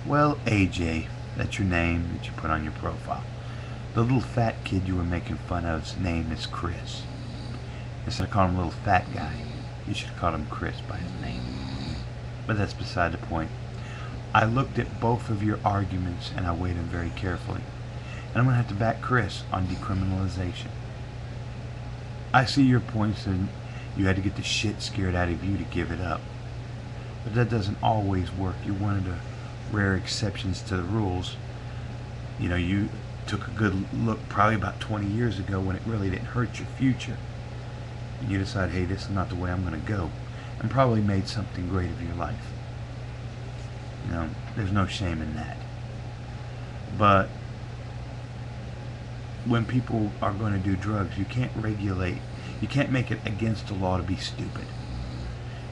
Well, AJ, that's your name that you put on your profile. The little fat kid you were making fun of's name is Chris. Instead of calling him little fat guy, you should have called him Chris by his name. But that's beside the point. I looked at both of your arguments and I weighed them very carefully. And I'm going to have to back Chris on decriminalization. I see your points, and you had to get the shit scared out of you to give it up. But that doesn't always work. You're one of the rare exceptions to the rules. You know, you took a good look probably about 20 years ago when it really didn't hurt your future. And you decided, hey, this is not the way I'm going to go. And probably made something great of your life. You know, there's no shame in that. But when people are going to do drugs, you can't regulate. You can't make it against the law to be stupid.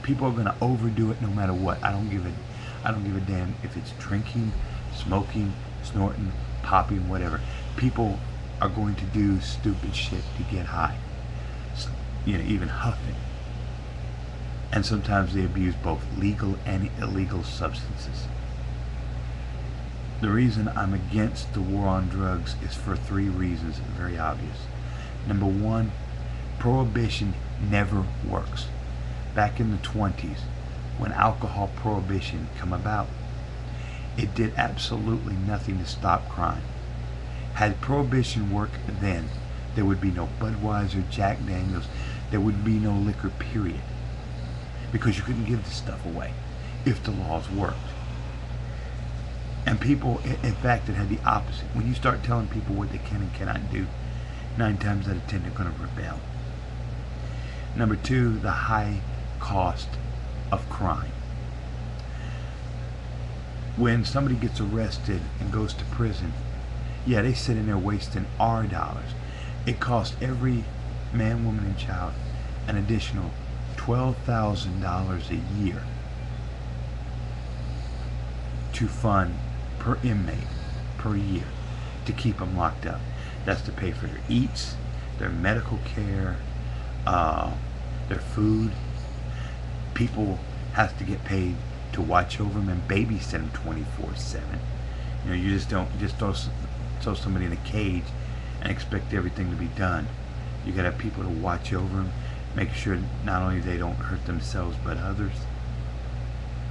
People are going to overdo it no matter what. I don't give a damn if it's drinking, smoking, snorting, popping, whatever. People are going to do stupid shit to get high. So, you know, even huffing. And sometimes they abuse both legal and illegal substances. The reason I'm against the war on drugs is for 3 reasons, very obvious. Number 1, prohibition never works. Back in the 20s, when alcohol prohibition came about, it did absolutely nothing to stop crime. Had prohibition worked then, there would be no Budweiser, Jack Daniels, there would be no liquor, period. Because you couldn't give this stuff away if the laws worked. And people, in fact, it had the opposite. When you start telling people what they can and cannot do, 9 times out of 10 they're going to rebel. Number 2, the high cost of crime. When somebody gets arrested and goes to prison, yeah, they sit in there wasting our dollars. It costs every man, woman, and child an additional $12,000 a year to fund per inmate per year to keep them locked up. That's to pay for their eats, their medical care, their food. People have to get paid to watch over them and babysit them 24/7. You know, you just don't just throw somebody in a cage and expect everything to be done. You got to have people to watch over them, make sure not only they don't hurt themselves but others,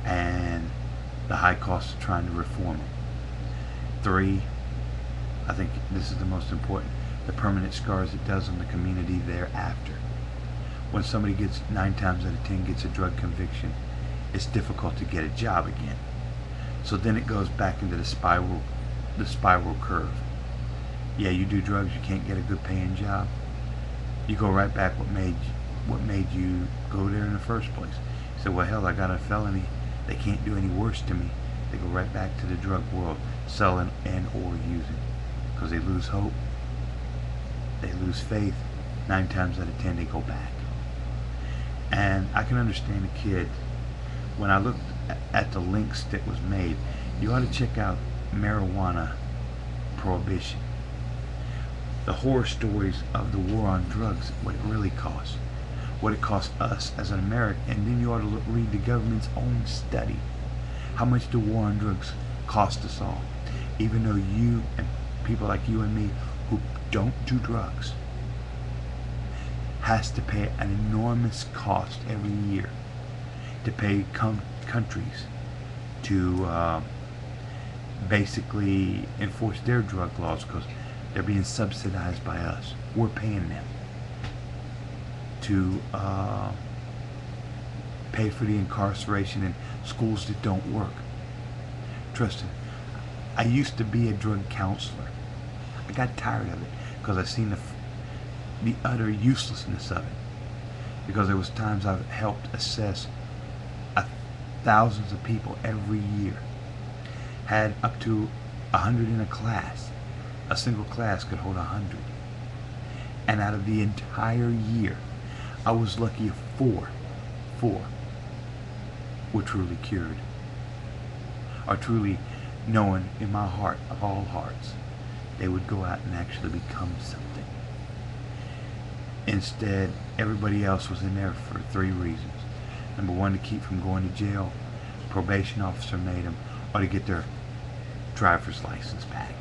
and the high cost of trying to reform it. 3, I think this is the most important, the permanent scars it does on the community thereafter. When somebody gets 9 times out of 10 gets a drug conviction, it's difficult to get a job again. So then it goes back into the spiral curve. Yeah, you do drugs, you can't get a good paying job. You go right back what made you go there in the first place. You say, well, hell, I got a felony. They can't do any worse to me. They go right back to the drug world, selling and or using. Because they lose hope. They lose faith. 9 times out of 10 they go back. And I can understand a kid. When I looked at the links that was made, you ought to check out marijuana prohibition. The horror stories of the war on drugs, what it really costs, what it costs us as an American, and then you ought to read the government's own study. How much the war on drugs cost us all, even though you and people like you and me who don't do drugs has to pay an enormous cost every year to pay countries to basically enforce their drug laws because they're being subsidized by us. We're paying them to pay for the incarceration in schools that don't work. Trust me, I used to be a drug counselor. I got tired of it because I seen the utter uselessness of it. Because there was times I've helped assess thousands of people every year. Had up to 100 in a class. A single class could hold 100. And out of the entire year, I was lucky if four were truly cured. Or truly knowing in my heart of all hearts they would go out and actually become something. Instead, everybody else was in there for 3 reasons. Number 1, to keep from going to jail. Probation officer made them, or to get their driver's license back.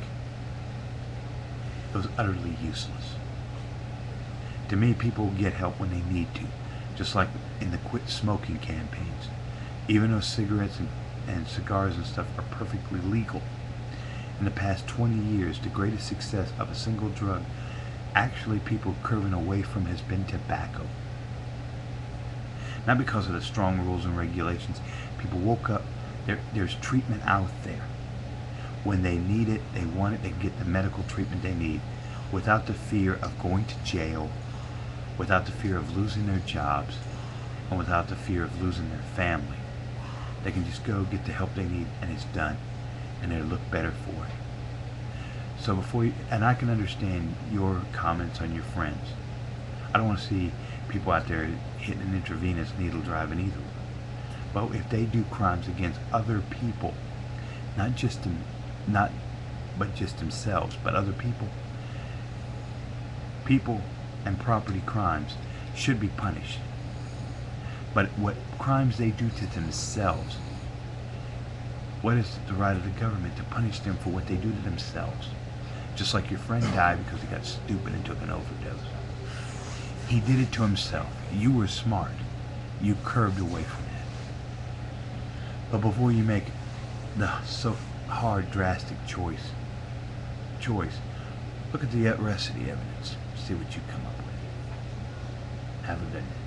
It was utterly useless. To me, people get help when they need to, just like in the quit smoking campaigns. Even though cigarettes and cigars and stuff are perfectly legal, in the past 20 years, the greatest success of a single drug actually people curving away from has been tobacco. Not because of the strong rules and regulations. People woke up, there's treatment out there. When they need it, they want it, they get the medical treatment they need without the fear of going to jail, without the fear of losing their jobs, and without the fear of losing their family. They can just go get the help they need and it's done, and they look better for it. So before you, and I can understand your comments on your friends. I don't want to see people out there hitting an intravenous needle driving either. But if they do crimes against other people, not just themselves, but other people, people and property crimes should be punished. But what crimes they do to themselves, what is the right of the government to punish them for what they do to themselves? Just like your friend died because he got stupid and took an overdose. He did it to himself. You were smart. You curved away from that. But before you make the so hard, drastic choice, look at the rest of the evidence. See what you come up with. Have a good day.